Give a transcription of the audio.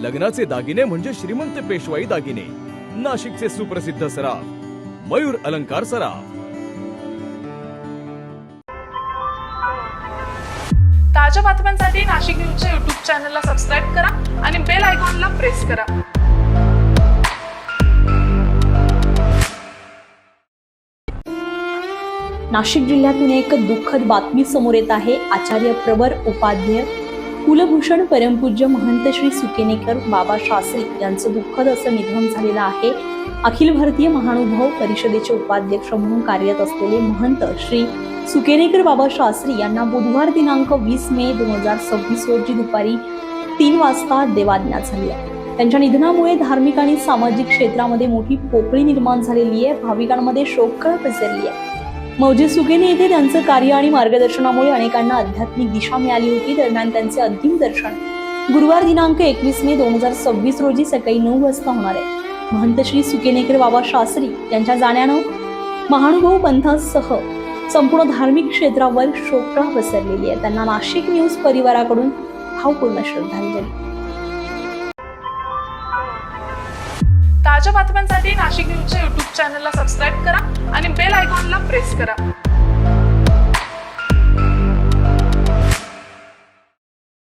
लग्नाचे दागिने म्हणजे श्रीमंत पेशवाई दागिने, नाशिकचे सुप्रसिद्ध सराफ मयूर अलंकार सराफ। ताज्या बातम्यांसाठी नाशिक न्यूजच्या YouTube चॅनलला सबस्क्राईब करा आणि बेल आयकॉनला प्रेस करा। नाशिक जिल्ह्यातून एक दुःखद बातमी समोर येत आहे। आचार्य प्रवर उपाध्याय कुलभूषण परमपूज्य महंत श्री सुकेनेकर बाबा शास्त्री यांचं दुःखद असं निधन झालेलं आहे। अखिल भारतीय महानुभाव परिषदेचे उपाध्यक्ष म्हणून कार्यरत असलेले महंत श्री सुकेनेकर बाबा शास्त्री यांना बुधवार दिनांक 20 मे 2026 रोजी दुपारी 3 वाजता देवाज्ञा झाली आहे। त्यांच्या निधनामुळे धार्मिक आणि सामाजिक क्षेत्रामध्ये मोठी पोकळी निर्माण झालेली आहे। भाविकांमध्ये शोककळा पसरली आहे। मौजे सुकेने येथे त्यांचं कार्य आणि मार्गदर्शनामुळे अनेकांना आध्यात्मिक दिशा मिळाली होती। दरम्यान त्यांचे अंतिम दर्शन गुरुवार दिनांक 21 मे 2026 रोजी सकाळी 9 वाजता होणार आहे। महंत श्री सुकेनेकर बाबा शास्त्री यांच्या जाण्यानं महानुभाव पंथासह संपूर्ण धार्मिक क्षेत्रावर शोककळा पसरलेली आहे। त्यांना नाशिक न्यूज परिवाराकडून भावपूर्ण श्रद्धांजली। ताज्या बातम्यांसाठी नाशिक न्यूजच्या YouTube चॅनलला सबस्क्राईब करा आणि बेल आयकॉनला प्रेस करा।